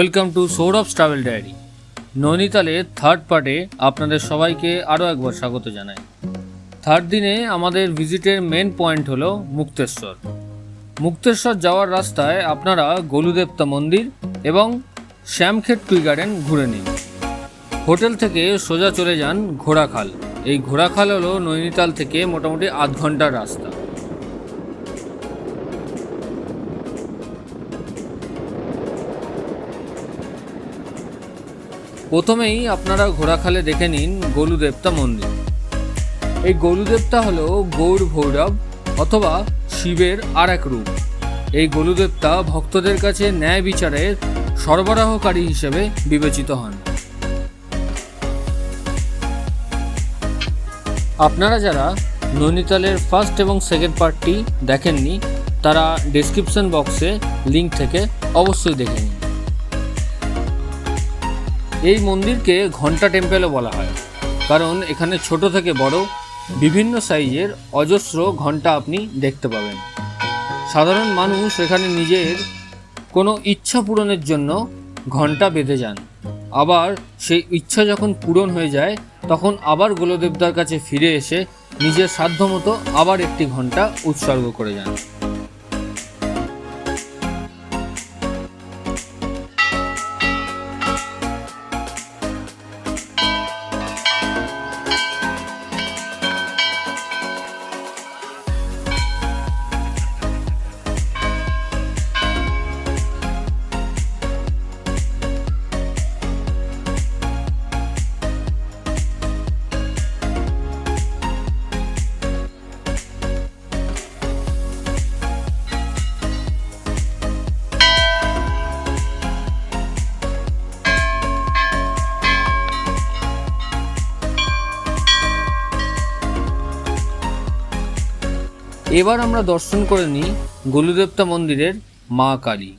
Welcome to Sourav's travel diary. নৈনিতালের third পার্টে আপনাদের সবাইকে আরও একবার স্বাগত জানাই। থার্ড দিনে আমাদের ভিজিটের মেন পয়েন্ট হলো মুক্তেশ্বর। মুক্তেশ্বর যাওয়ার রাস্তায় আপনারা গলুদেবতা মন্দির এবং শ্যামক্ষেত ট্রি গার্ডেন ঘুরে নিন। হোটেল থেকে সোজা চলে যান ঘোড়াখাল। এই ঘোড়াখাল হলো নৈনিতাল থেকে মোটামুটি আধ ঘন্টার রাস্তা। প্রথমেই আপনারা ঘোড়াখালে দেখে নিন গলুদেবতা মন্দির। এই গলুদেবতা হলো গৌর ভৈরব অথবা শিবের আর এক রূপ। এই গলুদেবতা ভক্তদের কাছে ন্যায় বিচারের সরবরাহকারী হিসেবে বিবেচিত হন। আপনারা যারা নৈনিতালের ফার্স্ট এবং সেকেন্ড পার্টটি দেখেননি তারা ডেসক্রিপশন বক্সে লিঙ্ক থেকে অবশ্যই দেখে নিন। এই মন্দিরকে ঘণ্টা টেম্পেলও বলা হয়, কারণ এখানে ছোট থেকে বড় বিভিন্ন সাইজের অজস্র ঘণ্টা আপনি দেখতে পাবেন। সাধারণ মানুষ এখানে নিজের কোনো ইচ্ছা পূরণের জন্য ঘণ্টা বেঁধে যান, আবার সেই ইচ্ছা যখন পূরণ হয়ে যায় তখন আবার গোলদেবতার কাছে ফিরে এসে নিজের সাধ্যমতো আবার একটি ঘণ্টা উৎসর্গ করে যান। এবার আমরা দর্শন করে নিই গলুদেবতা মন্দিরের মা কালী।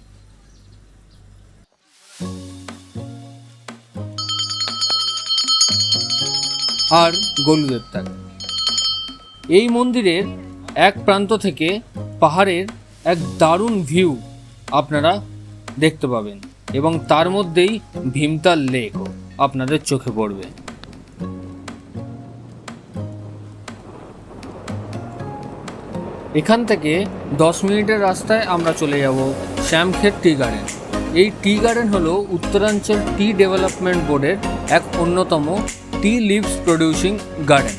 আর গলুদেবতা এই মন্দিরের এক প্রান্ত থেকে পাহাড়ের এক দারুণ ভিউ আপনারা দেখতে পাবেন এবং তার মধ্যেই ভীমতাল লেকও আপনাদের চোখে পড়বে। এখান থেকে 10 মিনিটের রাস্তায় আমরা চলে যাব শ্যামক্ষেত টি গার্ডেন। এই টি গার্ডেন হলো উত্তরাঞ্চল টি ডেভেলপমেন্ট বোর্ডের এক অন্যতম টি লিভস প্রডিউসিং গার্ডেন।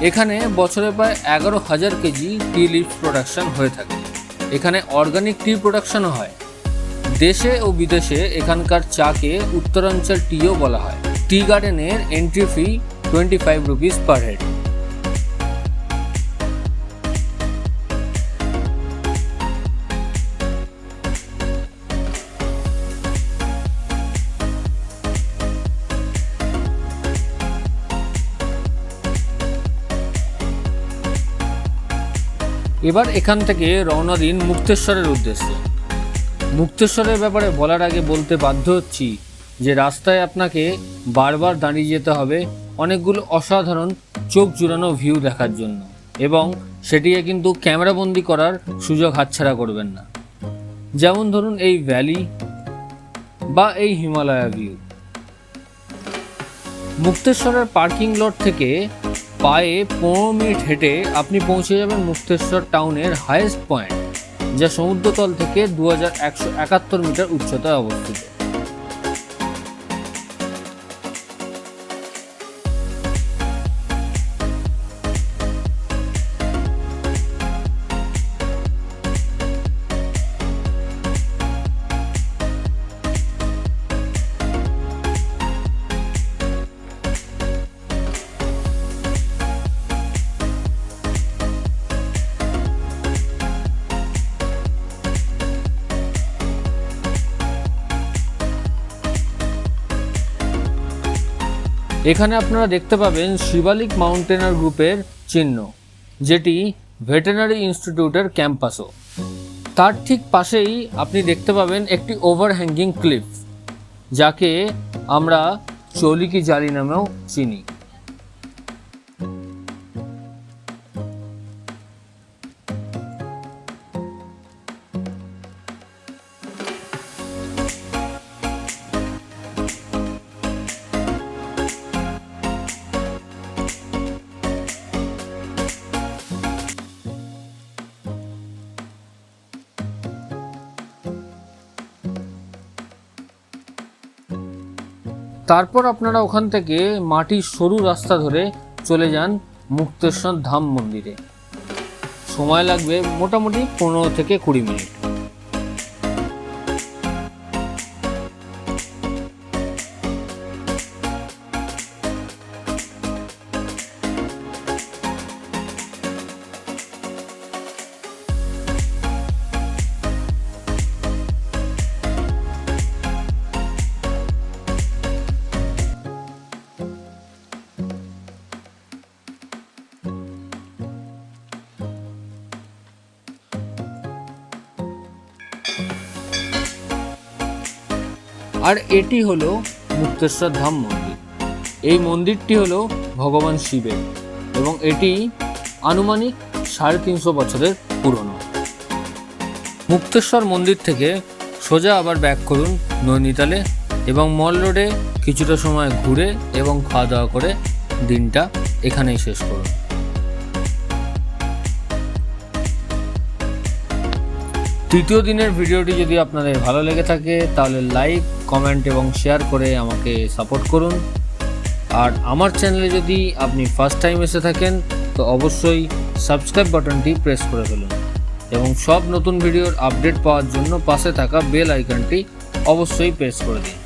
এখানে বছরে প্রায় 11,000 কেজি টি লিভস প্রোডাকশন হয়ে থাকে। এখানে অর্গানিক টি প্রোডাকশনও হয়। দেশে ও বিদেশে এখানকার চাকে উত্তরাঞ্চল টিও বলা হয়। টি গার্ডেনের entry fee 25 rupees per head. এবার এখান থেকে রওনা দিন মুক্তেশ্বরের উদ্দেশ্যে। মুক্তেশ্বরের ব্যাপারে বলার আগে বলতে বাধ্য হচ্ছি যে রাস্তায় আপনাকে বারবার দাঁড়িয়ে যেতে হবে অনেকগুলো অসাধারণ চোখ জুড়ানো ভিউ দেখার জন্য, এবং সেটিকে কিন্তু ক্যামেরাবন্দি করার সুযোগ হাতছাড়া করবেন না। যেমন ধরুন এই ভ্যালি বা এই হিমালয়া ভিউ। মুক্তেশ্বরের পার্কিং লট থেকে পায়ে 15 মিনিট হেঁটে আপনি পৌঁছে যাবেন মুক্তেশ্বর টাউনের হাইয়েস্ট পয়েন্ট, যা সমুদ্রতল থেকে 2171 মিটার উচ্চতায় অবস্থিত। এখানে আপনারা দেখতে পাবেন শিবালিক মাউন্টেনার গ্রুপের চিহ্ন, যেটি ভেটেরিনারি ইনস্টিটিউটের ক্যাম্পাসও। তার ঠিক পাশেই আপনি দেখতে পাবেন একটি ওভারহ্যাঙ্গিং ক্লিফ, যাকে আমরা চলিকি জালি নামেও চিনি। তারপর আপনারা ওখান থেকে মাটির সরু রাস্তা ধরে চলে যান মুক্তেশ্বর ধাম মন্দিরে। সময় লাগবে মোটামুটি 15 থেকে 20 মিনিট। আর এটি হলো মুক্তেশ্বর ধাম মন্দির। এই মন্দিরটি হলো ভগবান শিবের এবং এটি আনুমানিক 350 বছরের পুরনো। মুক্তেশ্বর মন্দির থেকে সোজা আবার ব্যাক করুন নৈনিতালে এবং মল রোডে কিছুটা সময় ঘুরে এবং খাওয়া দাওয়া করে দিনটা এখানেই শেষ করুন। তৃতীয় দিনের ভিডিওটি যদি আপনাদের ভালো লেগে থাকে তাহলে লাইক, কমেন্ট এবং শেয়ার করে আমাকে সাপোর্ট করুন। আর আমার চ্যানেলে যদি আপনি ফার্স্ট টাইম এসে থাকেন তো অবশ্যই সাবস্ক্রাইব বাটনটি প্রেস করে ফেলুন এবং সব নতুন ভিডিওর আপডেট পাওয়ার জন্য পাশে থাকা বেল আইকনটি অবশ্যই প্রেস করে দিন।